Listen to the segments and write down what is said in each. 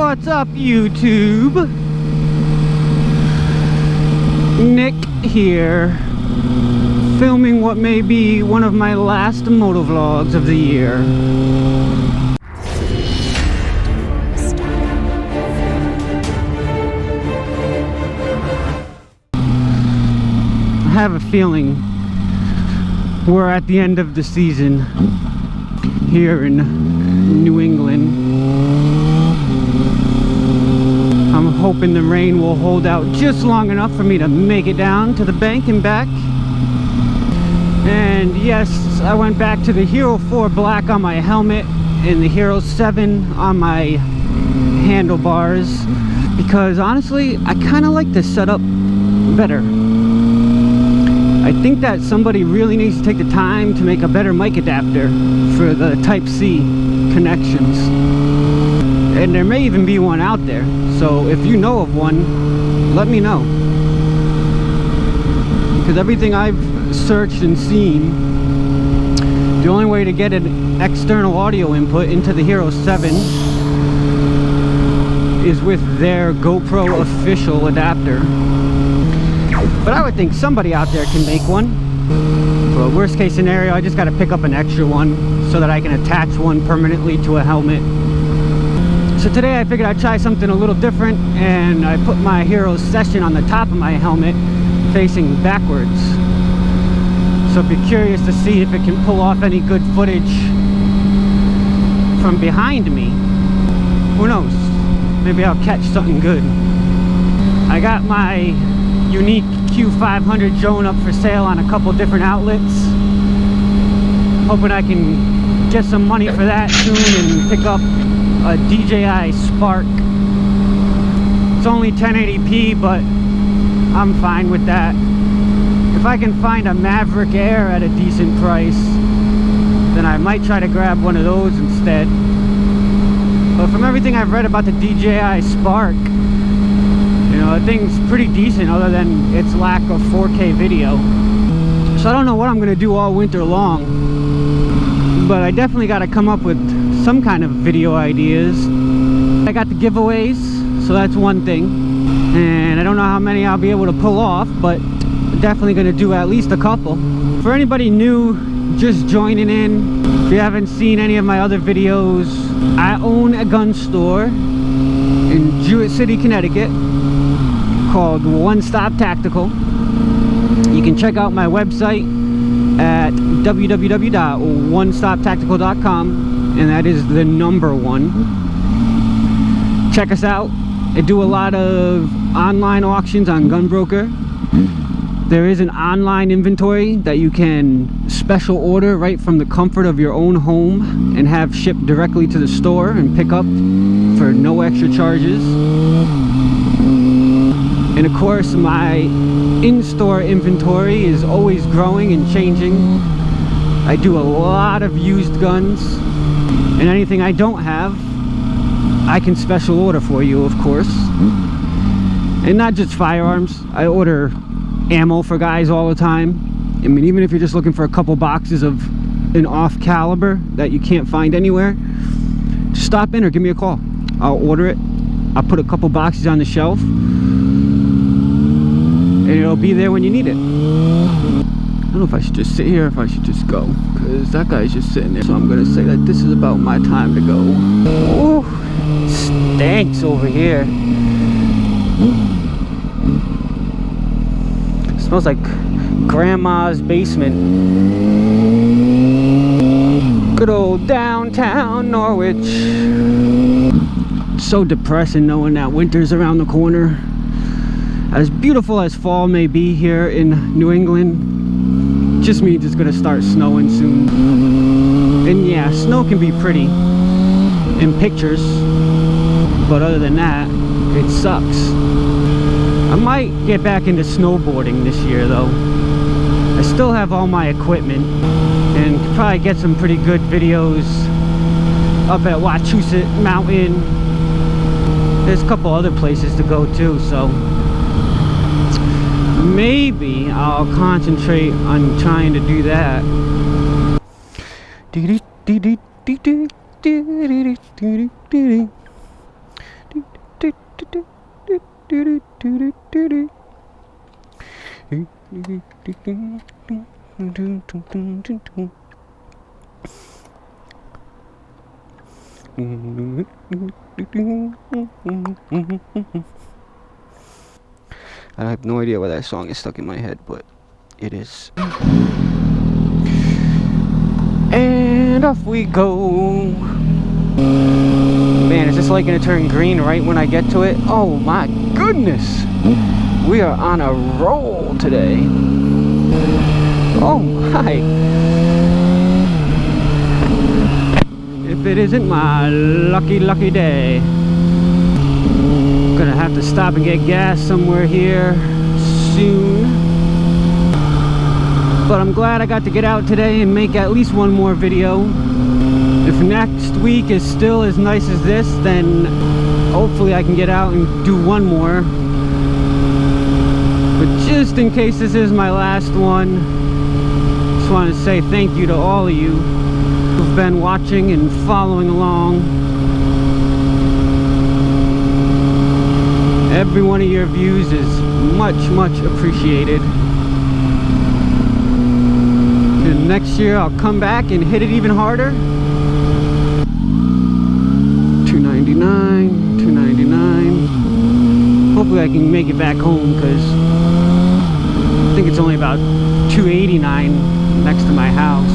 What's up, YouTube? Nick here, filming what may be one of my last motovlogs of the year. I have a feeling we're at the end of the season here in New England. I'm hoping the rain will hold out just long enough for me to make it down to the bank and back. And yes, I went back to the Hero 4 Black on my helmet and the Hero 7 on my handlebars because honestly, I kind of like the setup better. I think that somebody really needs to take the time to make a better mic adapter for the Type-C connections. And there may even be one out there. So if you know of one, let me know. Because everything I've searched and seen, the only way to get an external audio input into the Hero 7 is with their GoPro official adapter. But I would think somebody out there can make one. But worst case scenario, I just got to pick up an extra one so that I can attach one permanently to a helmet. So today I figured I'd try something a little different, and I put my Hero Session on the top of my helmet facing backwards. So if you're curious to see if it can pull off any good footage from behind me, who knows, maybe I'll catch something good. I got my unique Q500 drone up for sale on a couple different outlets. Hoping I can get some money for that soon and pick up a DJI Spark. It's only 1080p, but I'm fine with that. If I can find a Mavic Air at a decent price, then I might try to grab one of those instead. But from everything I've read about the DJI Spark, you know, the thing's pretty decent other than its lack of 4K video. So I don't know what I'm gonna do all winter long, but I definitely got to come up with some kind of video ideas. I got the giveaways, so that's one thing, and I don't know how many I'll be able to pull off, but definitely going to do at least a couple. For anybody new just joining in, if you haven't seen any of my other videos, I own a gun store in Jewett City, Connecticut called One Stop Tactical. You can check out my website at www.onestoptactical.com, and that is the number 1. Check us out. I do a lot of online auctions on Gunbroker. There is an online inventory that you can special order right from the comfort of your own home and have shipped directly to the store and pick up for no extra charges. And of course, my in-store inventory is always growing and changing. I do a lot of used guns, and anything I don't have, I can special order for you, of course. And not just firearms, I order ammo for guys all the time. I mean, even if you're just looking for a couple boxes of an off caliber that you can't find anywhere, just stop in or give me a call. I'll order it. I'll put a couple boxes on the shelf, and it'll be there when you need it. I don't know if I should just sit here or if I should just go, because that guy's just sitting there. So I'm gonna say that this is about my time to go. Oh, it stinks over here. It smells like grandma's basement. Good old downtown Norwich. It's so depressing knowing that winter's around the corner. As beautiful as fall may be here in New England, just means it's gonna start snowing soon. And yeah, snow can be pretty in pictures, but other than that, it sucks. I might get back into snowboarding this year though. I still have all my equipment and could probably get some pretty good videos up at Wachusett Mountain. There's a couple other places to go too, so maybe I'll concentrate on trying to do that. I have no idea why that song is stuck in my head, but it is. And off we go. Man, is this light gonna turn green right when I get to it? Oh my goodness! We are on a roll today. Oh my! If it isn't my lucky day. Gonna have to stop and get gas somewhere here soon. But I'm glad I got to get out today and make at least one more video. If next week is still as nice as this, then hopefully I can get out and do one more. But just in case this is my last one, just want to say thank you to all of you who've been watching and following along. Every one of your views is much appreciated. And next year I'll come back and hit it even harder. 299. Hopefully I can make it back home, because I think it's only about 289 next to my house.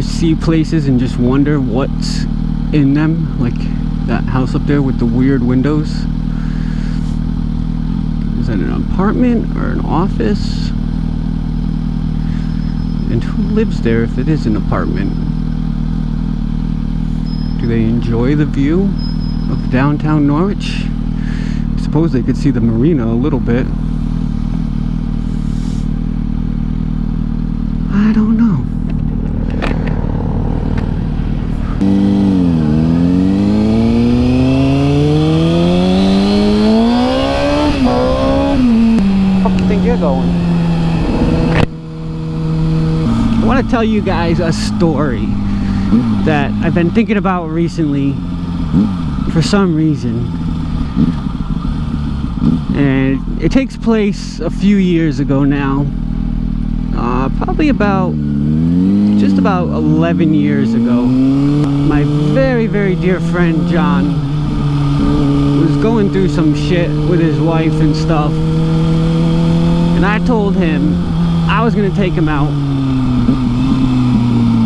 See places and just wonder what's in them, like that house up there with the weird windows. Is that an apartment or an office? And who lives there if it is an apartment? Do they enjoy the view of downtown Norwich? I suppose they could see the marina a little bit. I don't know. Going. I want to tell you guys a story that I've been thinking about recently for some reason, and it takes place a few years ago now, probably just about 11 years ago. My very dear friend John was going through some shit with his wife and stuff. And I told him I was going to take him out,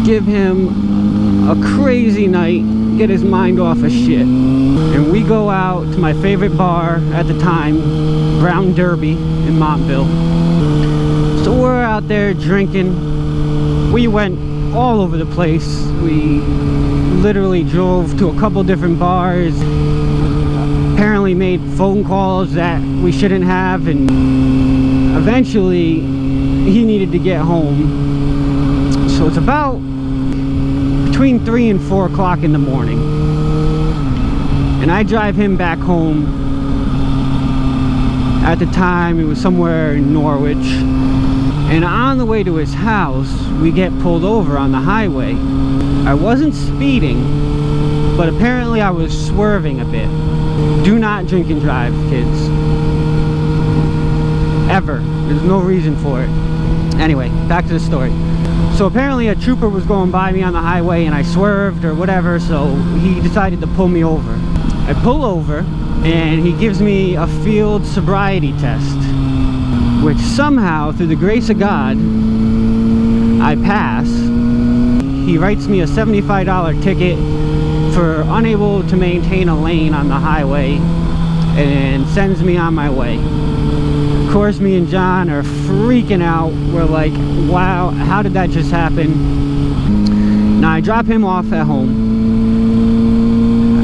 give him a crazy night, get his mind off of shit. And we go out to my favorite bar at the time, Brown Derby in Montville. So we're out there drinking. We went all over the place. We literally drove to a couple different bars, apparently made phone calls that we shouldn't have, and eventually he needed to get home. So it's about between 3 and 4 o'clock in the morning, and I drive him back home. At the time it was somewhere in Norwich, and on the way to his house we get pulled over on the highway. I wasn't speeding, but apparently I was swerving a bit. Do not drink and drive, kids. Ever. There's no reason for it. Anyway, back to the story. So apparently a trooper was going by me on the highway and I swerved or whatever, so he decided to pull me over. I pull over and he gives me a field sobriety test, which somehow, through the grace of God, I pass. He writes me a $75 ticket for unable to maintain a lane on the highway and sends me on my way. Of course, me and John are freaking out. We're like, wow, how did that just happen? Now I drop him off at home.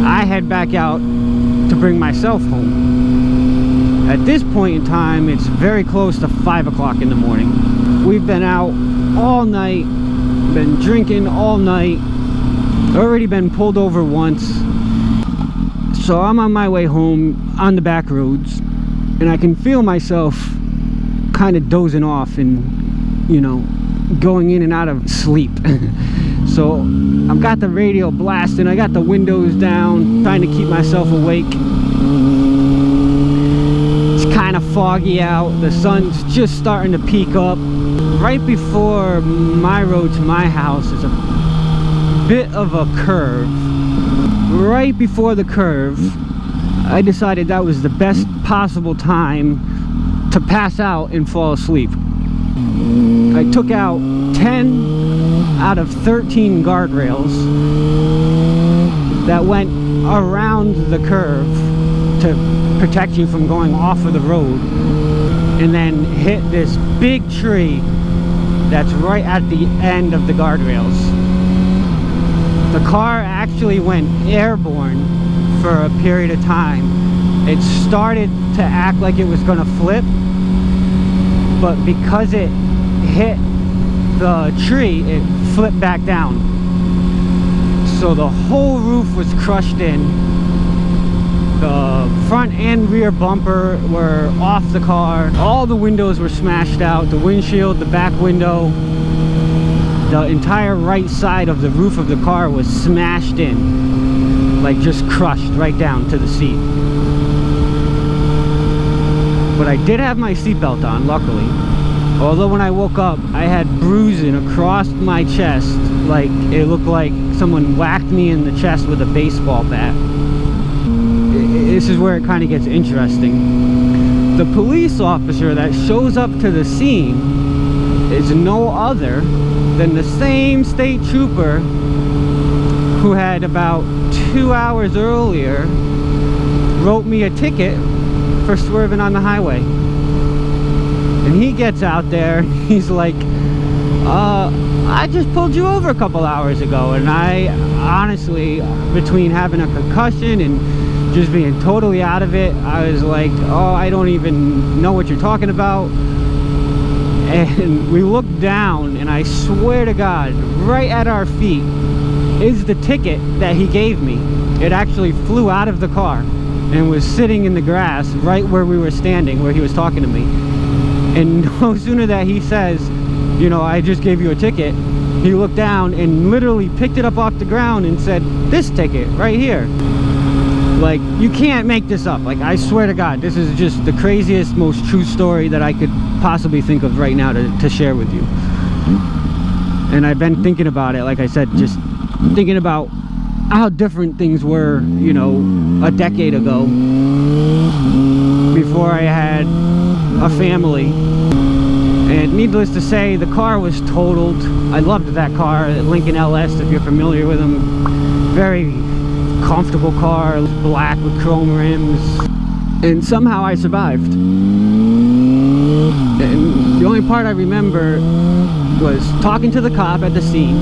I head back out to bring myself home. At this point in time, it's very close to 5 o'clock in the morning. We've been out all night, been drinking all night, already been pulled over once. So I'm on my way home on the back roads. and I can feel myself kind of dozing off and, you know, going in and out of sleep. So I've got the radio blasting, I got the windows down, trying to keep myself awake. It's kind of foggy out, the sun's just starting to peek up. Right before my road to my house is a bit of a curve. Right before the curve, I decided that was the best possible time to pass out and fall asleep. I took out 10 out of 13 guardrails that went around the curve to protect you from going off of the road, and then hit this big tree that's right at the end of the guardrails. The car actually went airborne for a period of time. It started to act like it was going to flip, but because it hit the tree, it flipped back down. So the whole roof was crushed in. The front and rear bumper were off the car. All the windows were smashed out. The windshield, the back window, the entire right side of the roof of the car was smashed in, like just crushed right down to the seat. But I did have my seatbelt on, luckily. Although when I woke up, I had bruising across my chest, like it looked like someone whacked me in the chest with a baseball bat. This is where it kind of gets interesting. The police officer that shows up to the scene is no other than the same state trooper who had about 2 hours earlier wrote me a ticket for swerving on the highway. And he gets out there, he's like, I just pulled you over a couple hours ago. And I honestly, between having a concussion and just being totally out of it, I was like, oh, I don't even know what you're talking about. And we looked down, and I swear to God, right at our feet is the ticket that he gave me. It actually flew out of the car and was sitting in the grass right where we were standing, where he was talking to me. And no sooner that he says, you know, I just gave you a ticket, he looked down and literally picked it up off the ground and said, this ticket right here. Like, you can't make this up. Like, I swear to God, this is just the craziest, most true story that I could possibly think of right now to share with you. And I've been thinking about it, like I said, just thinking about how different things were, you know, a decade ago, before I had a family. And needless to say, the car was totaled. I loved that car, Lincoln LS, if you're familiar with them. Very comfortable car, black with chrome rims. And somehow I survived. And the only part I remember was talking to the cop at the scene,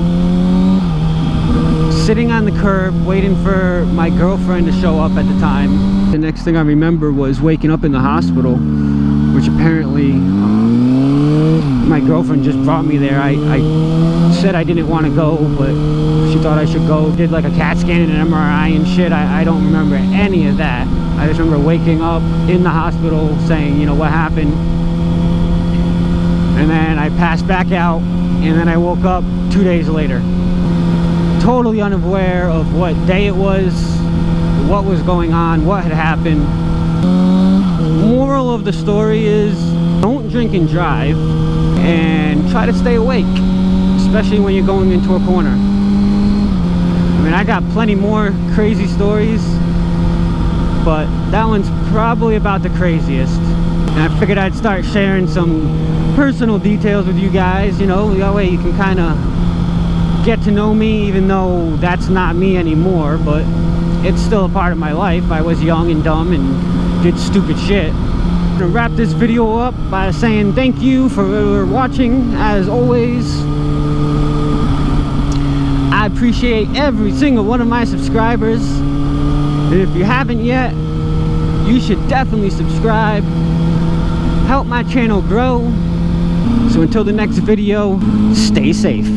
sitting on the curb waiting for my girlfriend to show up at the time. The next thing I remember was waking up in the hospital, which apparently my girlfriend just brought me there. I said I didn't want to go, but she thought I should go. Did like a CAT scan and an MRI and shit. I don't remember any of that. I just remember waking up in the hospital saying, you know, what happened? And then I passed back out, and then I woke up 2 days later. Totally unaware of what day it was, what was going on, what had happened. Moral of the story is, don't drink and drive, and try to stay awake, especially when you're going into a corner. I mean, I got plenty more crazy stories, but that one's probably about the craziest. And I figured I'd start sharing some personal details with you guys, you know, that way you can kind of get to know me, even though that's not me anymore, but it's still a part of my life. I was young and dumb and did stupid shit. I'm gonna wrap this video up by saying thank you for watching, as always. I appreciate every single one of my subscribers, and if you haven't yet, you should definitely subscribe. Help my channel grow. So until the next video, stay safe.